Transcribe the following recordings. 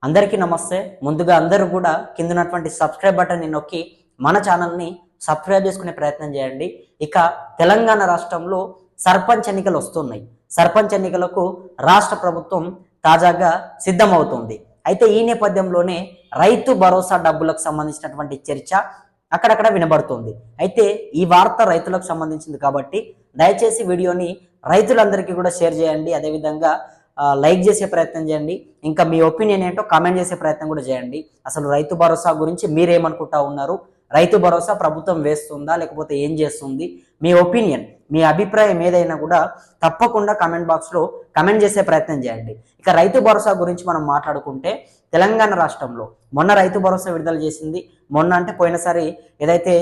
అందరికీ నమస్తే. ముందుగా అందరూ కూడా కింద ఉన్నటువంటి సబ్స్క్రైబ్ బటన్ని నొక్కి మన ఛానల్ని సబ్స్క్రైబ్ చేసుకునే ప్రయత్నం చేయండి. ఇక తెలంగాణ రాష్ట్రంలో సర్పంచ్ ఎన్నికలు వస్తున్నాయి. సర్పంచ్ ఎన్నికలకు రాష్ట్ర ప్రభుత్వం తాజాగా సిద్ధమవుతుంది. అయితే ఈ నేపథ్యంలోనే రైతు భరోసా డబ్బులకు సంబంధించినటువంటి చర్చ అక్కడక్కడ వినబడుతుంది. అయితే ఈ వార్త రైతులకు సంబంధించింది కాబట్టి దయచేసి వీడియోని రైతులందరికీ కూడా షేర్ చేయండి. అదేవిధంగా లైక్ చేసే ప్రయత్నం చేయండి. ఇంకా మీ ఒపీనియన్ ఏంటో కామెంట్ చేసే ప్రయత్నం కూడా చేయండి. అసలు రైతు భరోసా గురించి మీరేమనుకుంటా ఉన్నారు? రైతు భరోసా ప్రభుత్వం వేస్తుందా లేకపోతే ఏం చేస్తుంది? మీ ఒపీనియన్, మీ అభిప్రాయం ఏదైనా కూడా తప్పకుండా కామెంట్ బాక్స్లో కామెంట్ చేసే ప్రయత్నం చేయండి. ఇక రైతు భరోసా గురించి మనం మాట్లాడుకుంటే తెలంగాణ రాష్ట్రంలో మొన్న రైతు భరోసా విడుదల చేసింది. మొన్న అంటే పోయినసారి ఏదైతే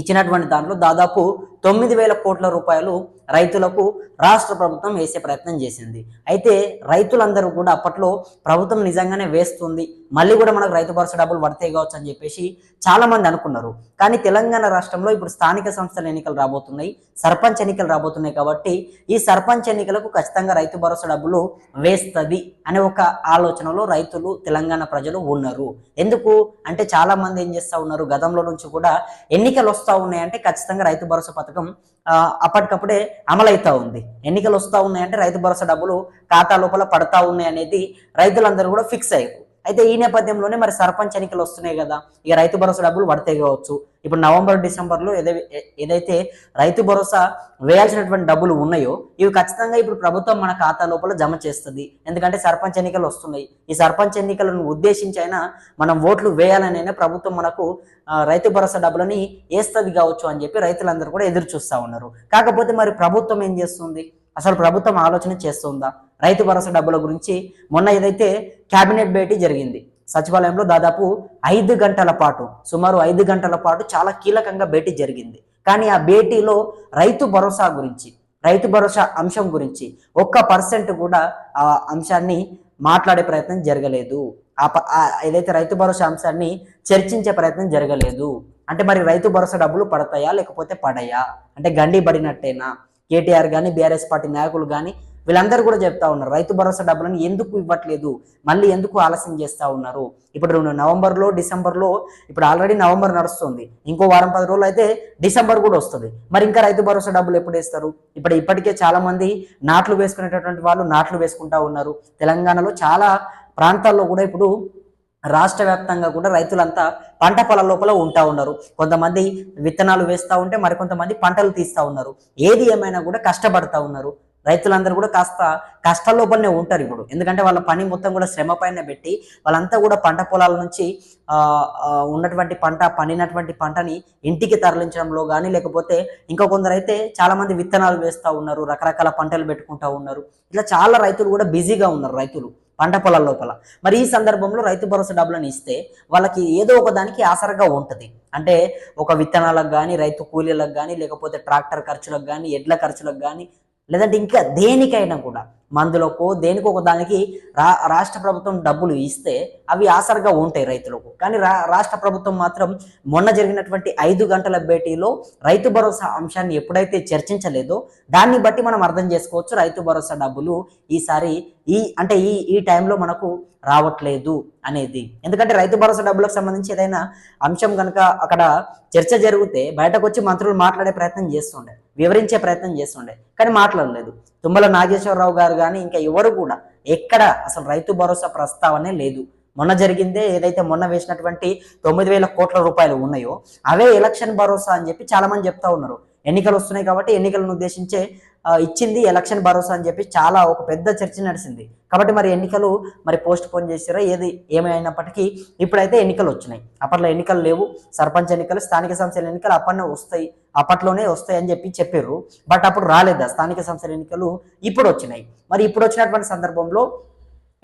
ఇచ్చినటువంటి దాంట్లో దాదాపు 9,000 కోట్ల రూపాయలు రైతులకు రాష్ట్ర ప్రభుత్వం వేసే ప్రయత్నం చేసింది. అయితే రైతులందరూ కూడా అప్పట్లో ప్రభుత్వం నిజంగానే వేస్తుంది, మళ్ళీ కూడా మనకు రైతు భరోసా డబ్బులు పడతాయి కావచ్చు అని చెప్పేసి చాలా మంది అనుకున్నారు. కానీ తెలంగాణ రాష్ట్రంలో ఇప్పుడు స్థానిక సంస్థల ఎన్నికలు రాబోతున్నాయి, సర్పంచ్ ఎన్నికలు రాబోతున్నాయి. కాబట్టి ఈ సర్పంచ్ ఎన్నికలకు ఖచ్చితంగా రైతు భరోసా డబ్బులు వేస్తుంది అనే ఒక ఆలోచనలో రైతులు, తెలంగాణ ప్రజలు ఉన్నారు. ఎందుకు అంటే చాలా మంది ఏం చేస్తూ ఉన్నారు, గతంలో నుంచి కూడా ఎన్నికలు వస్తూ ఉన్నాయంటే ఖచ్చితంగా రైతు భరోసా పథకం అప్పటికప్పుడే అమలవుతా ఉంది. ఎన్నికలు వస్తూ ఉన్నాయంటే రైతు భరోసా డబ్బులు ఖాతా లోపల పడతా ఉన్నాయి అనేది రైతులందరూ కూడా ఫిక్స్ అయ్యారు. అయితే ఈ నేపథ్యంలోనే మరి సర్పంచ్ ఎన్నికలు వస్తున్నాయి కదా, ఇక రైతు భరోసా డబ్బులు పడతాయి కావచ్చు. ఇప్పుడు నవంబర్, డిసెంబర్లో ఏదైతే రైతు భరోసా వేయాల్సినటువంటి డబ్బులు ఉన్నాయో ఇవి ఖచ్చితంగా ఇప్పుడు ప్రభుత్వం మన ఖాతా లోపల జమ చేస్తుంది. ఎందుకంటే సర్పంచ్ ఎన్నికలు వస్తున్నాయి. ఈ సర్పంచ్ ఎన్నికలను ఉద్దేశించి అయినా మనం ఓట్లు వేయాలనైనా ప్రభుత్వం మనకు రైతు భరోసా డబ్బులని వేస్తుంది కావచ్చు అని చెప్పి రైతులందరూ కూడా ఎదురు చూస్తూ ఉన్నారు. కాకపోతే మరి ప్రభుత్వం ఏం చేస్తుంది? అసలు ప్రభుత్వం ఆలోచన చేస్తుందా రైతు భరోసా డబ్బుల గురించి? మొన్న ఏదైతే క్యాబినెట్ భేటీ జరిగింది సచివాలయంలో, దాదాపు 5 గంటల పాటు, సుమారు 5 గంటల పాటు చాలా కీలకంగా భేటీ జరిగింది. కానీ ఆ భేటీలో రైతు భరోసా గురించి, రైతు భరోసా అంశం గురించి 1% కూడా ఆ అంశాన్ని మాట్లాడే ప్రయత్నం జరగలేదు. ఏదైతే రైతు భరోసా అంశాన్ని చర్చించే ప్రయత్నం జరగలేదు. అంటే మరి రైతు భరోసా డబ్బులు పడతాయా లేకపోతే పడయా అంటే గండి పడినట్టేనా? కేటీఆర్ కానీ, బీఆర్ఎస్ పార్టీ నాయకులు కానీ వీళ్ళందరూ కూడా చెప్తా ఉన్నారు, రైతు భరోసా డబ్బులను ఎందుకు ఇవ్వట్లేదు, మళ్ళీ ఎందుకు ఆలస్యం చేస్తూ ఉన్నారు? ఇప్పుడు నవంబర్లో, డిసెంబర్లో, ఇప్పుడు ఆల్రెడీ నవంబర్ నడుస్తుంది, ఇంకో వారం 10 రోజులు అయితే డిసెంబర్ కూడా వస్తుంది. మరి ఇంకా రైతు భరోసా డబ్బులు ఎప్పుడు వేస్తారు? ఇప్పటికే చాలా మంది నాట్లు వేసుకునేటటువంటి వాళ్ళు నాట్లు వేసుకుంటా ఉన్నారు. తెలంగాణలో చాలా ప్రాంతాల్లో కూడా ఇప్పుడు రాష్ట్ర వ్యాప్తంగా కూడా రైతులంతా పంట పొలాల లోపల ఉంటా ఉన్నారు. కొంతమంది విత్తనాలు వేస్తూ ఉంటే మరికొంతమంది పంటలు తీస్తూ ఉన్నారు. ఏది ఏమైనా కూడా కష్టపడతా ఉన్నారు. రైతులందరూ కూడా కాస్త కష్టాల లోపలనే ఉంటారు ఇప్పుడు. ఎందుకంటే వాళ్ళ పని మొత్తం కూడా శ్రమ పైన పెట్టి వాళ్ళంతా కూడా పంట పొలాల నుంచి ఉన్నటువంటి పండినటువంటి పంటని ఇంటికి తరలించడంలో కానీ, లేకపోతే ఇంకా కొందరు అయితే చాలా మంది విత్తనాలు వేస్తూ ఉన్నారు, రకరకాల పంటలు పెట్టుకుంటూ ఉన్నారు. ఇట్లా చాలా రైతులు కూడా బిజీగా ఉన్నారు, రైతులు పంట పొలాల లోపల. మరి ఈ సందర్భంలో రైతు భరోసా డబ్బులను ఇస్తే వాళ్ళకి ఏదో ఒక దానికి ఆసరగా ఉంటుంది. అంటే ఒక విత్తనాలకు కానీ, రైతు కూలీలకు కానీ, లేకపోతే ట్రాక్టర్ ఖర్చులకు కానీ, ఎడ్ల ఖర్చులకు కానీ, లేదంటే ఇంకా దేనికైనా కూడా మందులకు దేనికో ఒక దానికి రాష్ట్ర ప్రభుత్వం డబ్బులు ఇస్తే అవి ఆసరగా ఉంటాయి రైతులకు. కానీ రాష్ట్ర ప్రభుత్వం మాత్రం మొన్న జరిగినటువంటి 5 గంటల భేటీలో రైతు భరోసా అంశాన్ని ఎప్పుడైతే చర్చించలేదో దాన్ని బట్టి మనం అర్థం చేసుకోవచ్చు రైతు భరోసా డబ్బులు ఈసారి ఈ టైంలో మనకు రావట్లేదు అనేది. ఎందుకంటే రైతు భరోసా డబ్బులకు సంబంధించి ఏదైనా అంశం కనుక అక్కడ చర్చ జరిగితే బయటకు వచ్చి మంత్రులు మాట్లాడే ప్రయత్నం చేస్తుండే, వివరించే ప్రయత్నం చేస్తుండే, కానీ మాట్లాడలేదు. తుమ్మల నాగేశ్వరరావు గారు కానీ ఇంకా ఎవరు కూడా ఎక్కడ అసలు రైతు భరోసా ప్రస్తావనే లేదు. మొన్న జరిగిందే ఏదైతే మొన్న వేసినటువంటి 9,000 కోట్ల రూపాయలు ఉన్నాయో అవే ఎలక్షన్ భరోసా అని చెప్పి చాలా మంది చెప్తా ఉన్నారు. ఎన్నికలు వస్తున్నాయి కాబట్టి ఎన్నికలను ఉద్దేశించే ఇచ్చింది ఎలక్షన్ భరోసా అని చెప్పి చాలా ఒక పెద్ద చర్చ నడిచింది. కాబట్టి మరి ఎన్నికలు మరి పోస్ట్ పోన్ చేసారా? ఏమైనప్పటికీ ఇప్పుడైతే ఎన్నికలు వచ్చినాయి. అప్పట్లో ఎన్నికలు లేవు. సర్పంచ్ ఎన్నికలు, స్థానిక సంస్థల ఎన్నికలు అప్పట్లోనే వస్తాయి అని చెప్పారు. బట్ అప్పుడు రాలేదా స్థానిక సంస్థల ఎన్నికలు? ఇప్పుడు వచ్చినాయి. మరి ఇప్పుడు వచ్చినటువంటి సందర్భంలో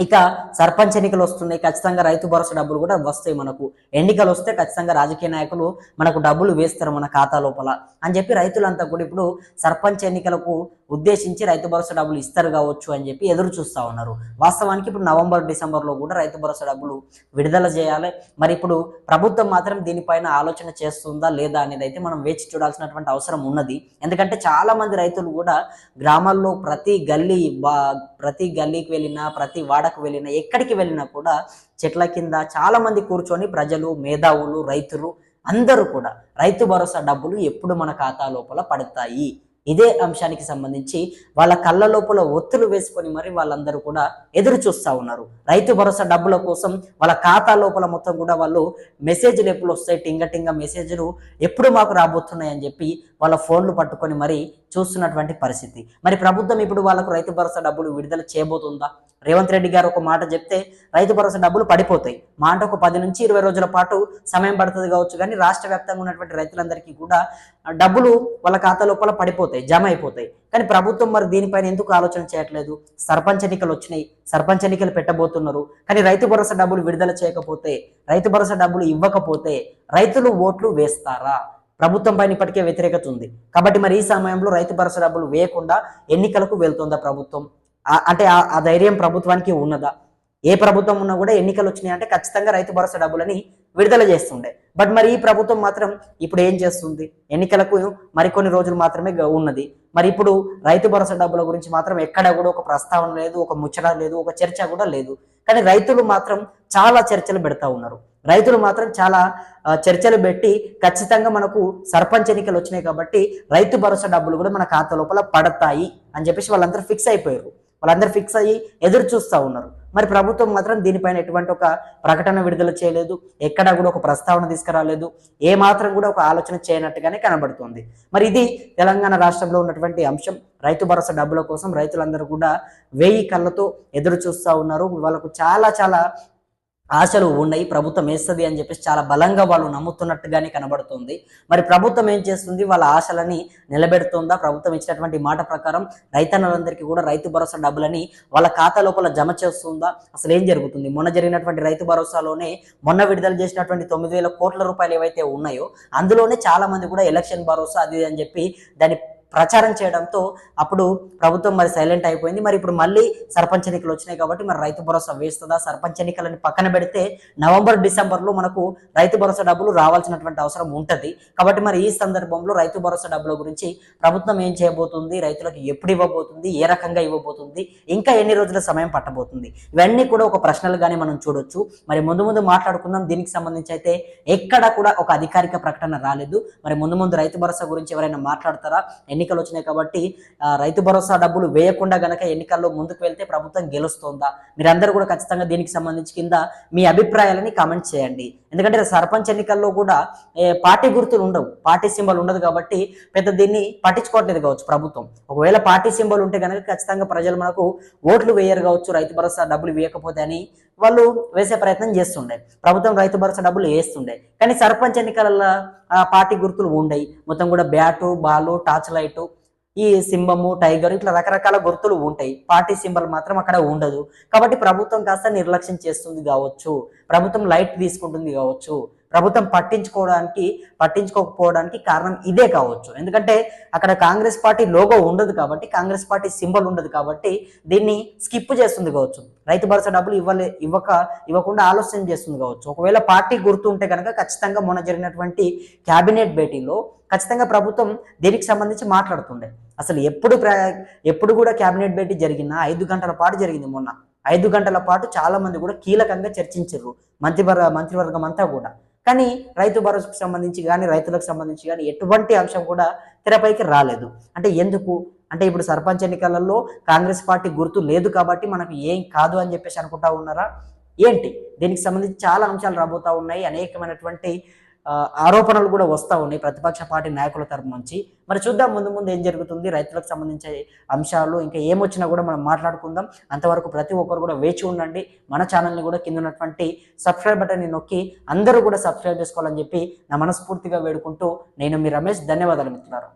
ఇక సర్పంచ్ ఎన్నికలు వస్తున్నాయి, ఖచ్చితంగా రైతు భరోసా డబ్బులు కూడా వస్తాయి. మనకు ఎన్నికలు వస్తే ఖచ్చితంగా రాజకీయ నాయకులు మనకు డబ్బులు వేస్తారు మన ఖాతా లోపల అని చెప్పి రైతులంతా కూడా ఇప్పుడు సర్పంచ్ ఎన్నికలకు ఉద్దేశించి రైతు భరోసా డబ్బులు ఇస్తారు కావచ్చు అని చెప్పి ఎదురు చూస్తూ ఉన్నారు. వాస్తవానికి ఇప్పుడు నవంబర్ డిసెంబర్లో కూడా రైతు భరోసా డబ్బులు విడుదల చేయాలి. మరి ఇప్పుడు ప్రభుత్వం మాత్రం దీనిపైన ఆలోచన చేస్తుందా లేదా అనేది అయితే మనం వేచి చూడాల్సినటువంటి అవసరం ఉన్నది. ఎందుకంటే చాలా మంది రైతులు కూడా గ్రామాల్లో ప్రతి గల్లీకి వెళ్ళినా, ప్రతి వాడకు వెళ్ళినా, ఎక్కడికి వెళ్ళినా కూడా చెట్ల కింద చాలా మంది కూర్చొని ప్రజలు, మేధావులు, రైతులు అందరూ కూడా రైతు భరోసా డబ్బులు ఎప్పుడు మన ఖాతా లోపల పడతాయి, ఇదే అంశానికి సంబంధించి వాళ్ళ కళ్ళ లోపల ఒత్తులు వేసుకొని మరి వాళ్ళందరూ కూడా ఎదురు చూస్తూ ఉన్నారు. రైతు భరోసా డబ్బుల కోసం వాళ్ళ ఖాతా లోపల మొత్తం కూడా వాళ్ళు మెసేజ్లు ఎప్పుడు వస్తాయి, టింగ మెసేజ్లు ఎప్పుడు మాకు రాబోతున్నాయి అని చెప్పి వాళ్ళ ఫోన్లు పట్టుకొని మరి చూస్తున్నటువంటి పరిస్థితి. మరి ప్రభుత్వం ఇప్పుడు వాళ్ళకు రైతు భరోసా డబ్బులు విడుదల చేయబోతుందా? రేవంత్ రెడ్డి గారు ఒక మాట చెప్తే రైతు భరోసా డబ్బులు పడిపోతాయి. మా అంటే ఒక 10 నుంచి 20 రోజుల పాటు సమయం పడుతుంది కావచ్చు, కానీ రాష్ట్ర వ్యాప్తంగా ఉన్నటువంటి రైతులందరికీ కూడా డబ్బులు వాళ్ళ ఖాతా లోపల పడిపోతాయి, జమ అయిపోతాయి. కానీ ప్రభుత్వం మరి దీనిపైన ఎందుకు ఆలోచన చేయట్లేదు? సర్పంచ్ ఎన్నికలు వచ్చినాయి, సర్పంచ్ ఎన్నికలు పెట్టబోతున్నారు. కానీ రైతు భరోసా డబ్బులు విడుదల చేయకపోతే, రైతు భరోసా డబ్బులు ఇవ్వకపోతే రైతులు ఓట్లు వేస్తారా? ప్రభుత్వం పైన ఇప్పటికే వ్యతిరేకత ఉంది కాబట్టి మరి ఈ సమయంలో రైతు భరోసా డబ్బులు వేయకుండా ఎన్నికలకు వెళ్తుందా ప్రభుత్వం? అంటే ఆ ధైర్యం ప్రభుత్వానికి ఉన్నదా? ఏ ప్రభుత్వం ఉన్నా కూడా ఎన్నికలు వచ్చినాయి అంటే ఖచ్చితంగా రైతు భరోసా డబ్బులని విడుదల చేస్తుండే. బట్ మరి ఈ ప్రభుత్వం మాత్రం ఇప్పుడు ఏం చేస్తుంది? ఎన్నికలకు మరికొన్ని రోజులు మాత్రమే ఉన్నది. మరి ఇప్పుడు రైతు భరోసా డబ్బుల గురించి మాత్రం ఎక్కడ కూడా ఒక ప్రస్తావన లేదు, ఒక ముచ్చట లేదు, ఒక చర్చ కూడా లేదు. కానీ రైతులు మాత్రం చాలా చర్చలు పెడతా ఉన్నారు. రైతులు మాత్రం చాలా చర్చలు పెట్టి ఖచ్చితంగా మనకు సర్పంచ్ ఎన్నికలు వచ్చినాయి కాబట్టి రైతు భరోసా డబ్బులు కూడా మన ఖాతా లోపల పడతాయి అని చెప్పేసి వాళ్ళందరూ ఫిక్స్ అయిపోయారు. వాళ్ళందరూ ఫిక్స్ అయ్యి ఎదురు చూస్తూ ఉన్నారు. మరి ప్రభుత్వం మాత్రం దీనిపైన ఎటువంటి ఒక ప్రకటన విడుదల చేయలేదు, ఎక్కడా కూడా ఒక ప్రస్తావన తీసుకురాలేదు, ఏ మాత్రం కూడా ఒక ఆలోచన చేయనట్టుగానే కనబడుతుంది. మరి ఇది తెలంగాణ రాష్ట్రంలో ఉన్నటువంటి అంశం. రైతు భరోసా డబ్బుల కోసం రైతులందరూ కూడా 1000 కళ్ళతో ఎదురు చూస్తూ ఉన్నారు. వాళ్ళకు చాలా ఆశలు ఉన్నాయి, ప్రభుత్వం వేస్తుంది అని చెప్పేసి చాలా బలంగా వాళ్ళు నమ్ముతున్నట్టుగానే కనబడుతుంది. మరి ప్రభుత్వం ఏం చేస్తుంది? వాళ్ళ ఆశలని నిలబెడుతుందా? ప్రభుత్వం ఇచ్చినటువంటి మాట ప్రకారం రైతన్నలందరికీ కూడా రైతు భరోసా డబ్బులని వాళ్ళ ఖాతా లోపల జమ చేస్తుందా? అసలు ఏం జరుగుతుంది? మొన్న జరిగినటువంటి రైతు భరోసాలోనే మొన్న విడుదల చేసినటువంటి 9,000 కోట్ల రూపాయలు ఏవైతే ఉన్నాయో అందులోనే చాలా మంది కూడా ఎలక్షన్ భరోసా అది అని చెప్పి దాని ప్రచారం చేయడంతో అప్పుడు ప్రభుత్వం మరి సైలెంట్ అయిపోయింది. మరి ఇప్పుడు మళ్ళీ సర్పంచ్ ఎన్నికలు వచ్చినాయి కాబట్టి మరి రైతు భరోసా వేస్తుందా? సర్పంచ్ ఎన్నికలని పక్కన పెడితే నవంబర్ డిసెంబర్లో మనకు రైతు భరోసా డబ్బులు రావాల్సినటువంటి అవసరం ఉంటుంది. కాబట్టి మరి ఈ సందర్భంలో రైతు భరోసా డబ్బుల గురించి ప్రభుత్వం ఏం చేయబోతుంది, రైతులకు ఎప్పుడు ఇవ్వబోతుంది, ఏ రకంగా ఇవ్వబోతుంది, ఇంకా ఎన్ని రోజుల సమయం పట్టబోతుంది, ఇవన్నీ కూడా ఒక ప్రశ్నలుగానే మనం చూడొచ్చు. మరి ముందు మాట్లాడుకుందాం. దీనికి సంబంధించి అయితే ఎక్కడ కూడా ఒక అధికారిక ప్రకటన రాలేదు. మరి ముందు రైతు భరోసా గురించి ఎవరైనా మాట్లాడతారా? ఎన్నికలు వచ్చినాయి కాబట్టి రైతు భరోసా డబ్బులు వేయకుండా గనక ఎన్నికల్లో ముందుకు వెళ్తే ప్రభుత్వం గెలుస్తుందా? మీరందరూ కూడా ఖచ్చితంగా దీనికి సంబంధించి కింద మీ అభిప్రాయాలని కామెంట్ చేయండి. ఎందుకంటే సర్పంచ్ ఎన్నికల్లో కూడా పార్టీ గుర్తులు ఉండవు, పార్టీ సింబల్ ఉండదు కాబట్టి పెద్ద దీన్ని పట్టించుకోవట్లేదు కావచ్చు ప్రభుత్వం. ఒకవేళ పార్టీ సింబల్ ఉంటే కనుక ఖచ్చితంగా ప్రజలు మనకు ఓట్లు వేయరు కావచ్చు, రైతు భరోసా డబ్బులు వేయకపోతే అని వాళ్ళు వేసే ప్రయత్నం చేస్తుండే. ప్రభుత్వం రైతు భరోసా డబ్బులు వేస్తుండే. కానీ సర్పంచ్ ఎన్నికలలో పార్టీ గుర్తులు ఉండయి. మొత్తం కూడా బ్యాటు, బాలు, టార్చ్ లైటు, ఈ సింబము, టైగర్, ఇట్లా రకరకాల గుర్తులు ఉంటాయి. పార్టీ సింబల్ మాత్రం అక్కడ ఉండదు. కాబట్టి ప్రభుత్వం కాస్త నిర్లక్ష్యం చేస్తుంది కావచ్చు, ప్రభుత్వం లైట్ తీసుకుంటుంది కావచ్చు, ప్రభుత్వం పట్టించుకోకపోవడానికి కారణం ఇదే కావచ్చు. ఎందుకంటే అక్కడ కాంగ్రెస్ పార్టీ లోగో ఉండదు కాబట్టి, కాంగ్రెస్ పార్టీ సింబల్ ఉండదు కాబట్టి దీన్ని స్కిప్ చేస్తుంది కావచ్చు. రైతు భరోసా డబ్బులు ఇవ్వకుండా ఆలోచన చేస్తుంది కావచ్చు. ఒకవేళ పార్టీ గుర్తు ఉంటే కనుక ఖచ్చితంగా మొన్న జరిగినటువంటి క్యాబినెట్ భేటీలో ఖచ్చితంగా ప్రభుత్వం దీనికి సంబంధించి మాట్లాడుతుండే. అసలు ఎప్పుడు కూడా క్యాబినెట్ భేటీ జరిగిన 5 గంటల పాటు జరిగింది. మొన్న 5 గంటల పాటు చాలా మంది కూడా కీలకంగా చర్చించారు మంత్రివర్గం అంతా కూడా. కానీ రైతు భరోసాకు సంబంధించి కానీ, రైతులకు సంబంధించి కానీ ఎటువంటి అంశం కూడా తెరపైకి రాలేదు. అంటే ఎందుకు అంటే ఇప్పుడు సర్పంచ్ ఎన్నికలలో కాంగ్రెస్ పార్టీ గుర్తు లేదు కాబట్టి మనకు ఏం కాదు అని చెప్పేసి అనుకుంటా ఉన్నారా ఏంటి? దీనికి సంబంధించి చాలా అంశాలు రాబోతా ఉన్నాయి. అనేకమైనటువంటి ఆరోపణలు కూడా వస్తూ ఉన్నాయి ప్రతిపక్ష పార్టీ నాయకుల తరపు నుంచి. మరి చూద్దాం ముందు ఏం జరుగుతుంది. రైతులకు సంబంధించే అంశాలు ఇంకా ఏమొచ్చినా కూడా మనం మాట్లాడుకుందాం. అంతవరకు ప్రతి ఒక్కరు కూడా వేచి ఉండండి. మన ఛానల్ని కూడా కింద ఉన్నటువంటి సబ్స్క్రైబ్ బటన్ని నొక్కి అందరూ కూడా సబ్స్క్రైబ్ చేసుకోవాలని చెప్పి నా మనస్ఫూర్తిగా వేడుకుంటూ నేను మీ రమేష్. ధన్యవాదాలు మిత్రులారా.